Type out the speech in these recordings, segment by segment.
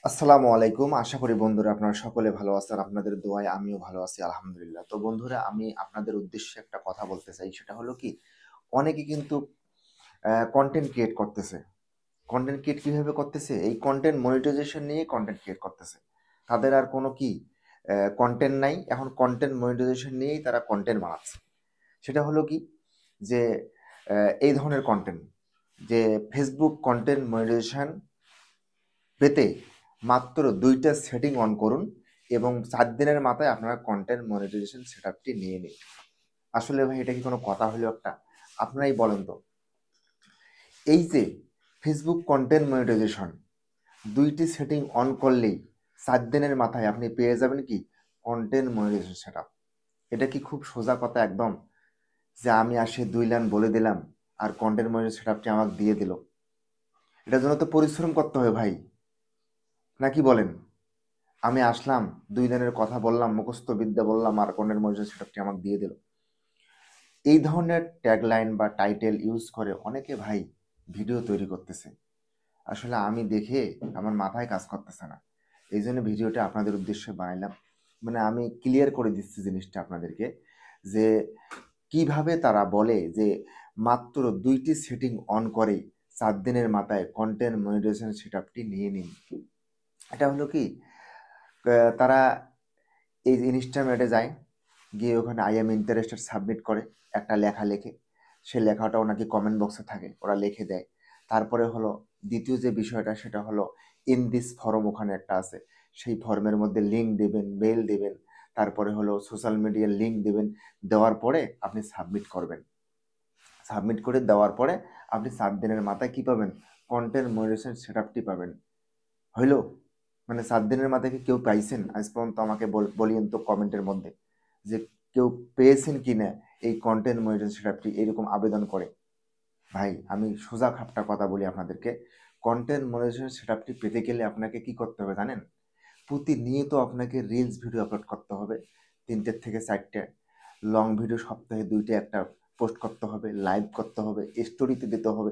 আসসালামু আলাইকুম। আশা করি বন্ধুরা আপনারা সকলে ভালো আছেন। আপনাদের দোয়ায় আমিও ভালো আছি আলহামদুলিল্লাহ। তো বন্ধুরা আমি আপনাদের উদ্দেশ্যে একটা কথা বলতে চাই। সেটা হলো কি, অনেকে কিন্তু কনটেন্ট ক্রিয়েট করতেছে। কনটেন্ট ক্রিয়েট কিভাবে করতেছে? এই কনটেন্ট মনিটাইজেশন নিয়ে কনটেন্ট ক্রিয়েট করতেছে। তাদের আর কোনো কি কনটেন্ট নাই। এখন কনটেন্ট মনিটাইজেশন নিয়েই তারা কনটেন্ট বানাচ্ছে। সেটা হলো কি যে এই ধরনের কনটেন্ট যে Facebook কনটেন্ট মনিটাইজেশন পেতে মাত্র ২ টা সেটিং অন করুন এবং ৪ দিনের মাথায় আপনারা কনটেন্ট মনিটাইজেশন সেটআপটি নিয়ে নিন। আসলে ভাই এটা কি কোনো কথা হলো একটা? আপনারাই বলেন তো। এই যে Facebook কনটেন্ট মনিটাইজেশন ২ টি সেটিং অন করলেই ৪ দিনের মাথায় আপনি পেয়ে যাবেন কি কনটেন্ট মনিটাইজেশন সেটআপ। এটা কি খুব সোজা কথা একদম? যে আমি আসে ২ লাইন বলে দিলাম আর কনটেন্ট মনিটাইজেশন সেটআপটি আমাকে দিয়ে দিল। এটার জন্য তো পরিশ্রম করতে হবে ভাই। নাকি বলেন? আমি আসলাম ২ দিনের কথা বললাম, মুখস্থ বিদ্যা বললাম আর কনটেন্ট মনিটাইজেশন সেটআপটি আমাকে দিয়ে দিল। এই ধরনের ট্যাগলাইন বা টাইটেল ইউজ করে অনেকে ভাই ভিডিও তৈরি করতেছে। আসলে আমি দেখে আমার মাথায় কাজ করতেছে না। এইজন্য ভিডিওটা আপনাদের উদ্দেশ্যে বানাইলাম। মানে আমি ক্লিয়ার করে দিচ্ছি জিনিসটা আপনাদেরকে যে কিভাবে তারা বলে যে মাত্র ২ টি সেটিং অন করেই ৪ দিনের মাথায় কনটেন্ট মনিটাইজেশন সেটআপটি নিয়ে নিন। এটা হলো কি তারা এই যে ইনস্টামেটে যায়, গিয়ে ওখানে আই এম ইন্টারেস্টেড সাবমিট করে, একটা লেখা লেখে। সে লেখাটাও নাকি কমেন্ট বক্সে থাকে, ওরা লিখে দেয়। তারপরে হলো দ্বিতীয় যে বিষয়টা সেটা হলো ইন দিস ফর্ম ওখানে একটা আছে। সেই ফর্মের মধ্যে লিঙ্ক দেবেন, মেইল দেবেন, তারপরে হলো সোশ্যাল মিডিয়ার লিঙ্ক দেবেন। দেওয়ার পরে আপনি সাবমিট করবেন। সাবমিট করে দেওয়ার পরে আপনি ৪ দিনের মাথায় কি পাবেন? কনটেন্ট মনিটাইজেশন সেটআপটি পাবেন। হইল? মানে ৪ দিনের মাথায় কি কেউ পাইছেন? আজ পর্যন্ত আমাকে বলিয়েন তো কমেন্টের মধ্যে যে কেউ পেয়েছেন কিনা এই কনটেন্ট মনিটাইজেশন সেটআপটি এরকম আবেদন করে। ভাই আমি সোজা খাপটা কথা বলি আপনাদেরকে। কনটেন্ট মনিটাইজেশন সেটআপটি পেতে গেলে আপনাকে কি করতে হবে জানেন? প্রতিনিয়ত আপনাকে রিলস ভিডিও আপলোড করতে হবে ৩ থেকে ৪ টে। লং ভিডিও সপ্তাহে ২ টা একটা পোস্ট করতে হবে, লাইভ করতে হবে, স্টোরিতে দিতে হবে।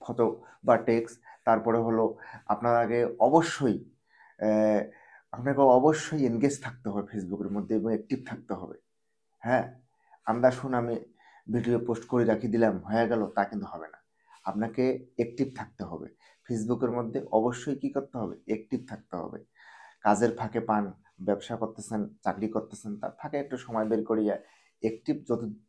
ফটো বা টেক্সট। তারপরে হলো আপনাকে অবশ্যই অ্যা আপনাকে অবশ্যই এনগেজ থাকতে হবে ফেসবুকের মধ্যে এবং অ্যাক্টিভ থাকতে হবে। হ্যাঁ? আন্দাজশুন আমি ভিডিও পোস্ট করে রাখি দিলাম, হয়ে গেল তা কিন্তু হবে না। আপনাকে অ্যাক্টিভ থাকতে হবে। ফেসবুকের মধ্যে অবশ্যই কি করতে হবে? অ্যাক্টিভ থাকতে হবে। কাজের ফাঁকে পান, ব্যবসা করতেছেন, চাকরি করতেছেন, তার ফাঁকে একটু সময় বের করিয়া অ্যাক্টিভ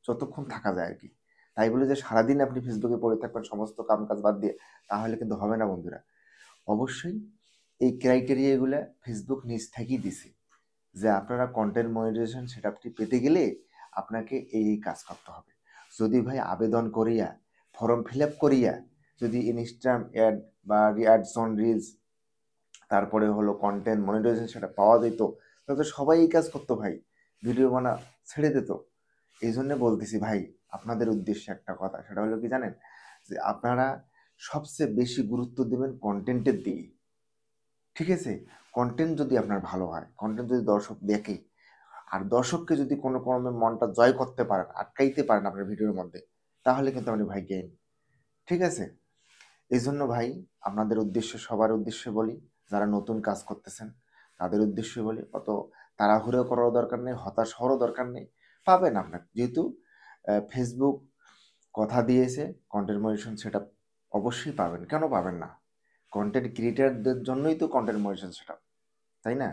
যতক্ষণ থাকা যায় আরকি। তাই বলে যে সারাদিন আপনি ফেসবুকে পড়ে থাকবেন সমস্ত কাম-কাজ বাদ দিয়ে, তাহলে কিন্তু হবে না বন্ধুরা। অবশ্যই এই ক্রাইটেরিয়া গুলা ফেসবুক নিজ থেকেই দিছে। যে আপনারা কনটেন্ট মনিটাইজেশন সেটআপটি পেতে গেলে আপনাকে এই কাজ করতে হবে। যদি ভাই আবেদন করিয়া, ফর্ম ফিল আপ করিয়া যদি ইনস্টাগ্রাম অ্যাড বা অ্যাডস অন রিলস তারপরে হলো কনটেন্ট মনিটাইজেশন সেটা পাওয়া যেত, তাহলে তো সবাই এই কাজ করতো ভাই। ভিডিও বানা ছেড়ে দিত। এই জন্যে বলতেছি ভাই আপনাদের উদ্দেশ্যে একটা কথা, সেটা হলো কি জানেন? যে আপনারা সবচেয়ে বেশি গুরুত্ব দেবেন কনটেন্টের দিকে। ঠিক আছে? কনটেন্ট যদি আপনার ভালো হয়, কনটেন্ট যদি দর্শক দেখে, আর দর্শককে যদি কোনো ক্রমে মনটা জয় করতে পারেন, আটকাইতে পারেন আপনার ভিডিওর মধ্যে, তাহলে কিন্তু আপনি ভাই গেইন। ঠিক আছে? এজন্য ভাই আপনাদের উদ্দেশ্যে সবার উদ্দেশ্যে বলি, যারা নতুন কাজ করতেছেন তাদের উদ্দেশ্যে বলি, অত তাড়াহুড়ো করারও দরকার নেই, হতাশ হওয়ারও দরকার নেই। পাবেন আপনার যেহেতু ফেসবুক কথা দিয়েছে কন্টেন্ট মনিটাইজেশন সেটআপ অবশ্যই পাবেন। কেন পাবেন না? কন্টেন্ট ক্রিয়েটরদের জন্যই তো কন্টেন্ট মনিটাইজেশন সেটআপ, তাই না?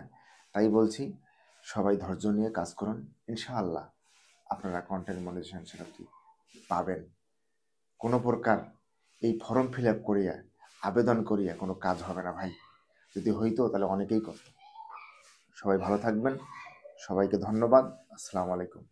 তাই বলছি সবাই ধৈর্য নিয়ে কাজ করুন। ইনশাআল্লাহ আপনারা কন্টেন্ট মনিটাইজেশন সেটআপটি পাবেন। কোনো প্রকার এই ফর্ম ফিল আপ করিয়া আবেদন করিয়া কোনো কাজ হবে না ভাই। যদি হইতো তাহলে অনেকেই করত। সবাই ভালো থাকবেন। সবাইকে ধন্যবাদ। আসসালামু আলাইকুম।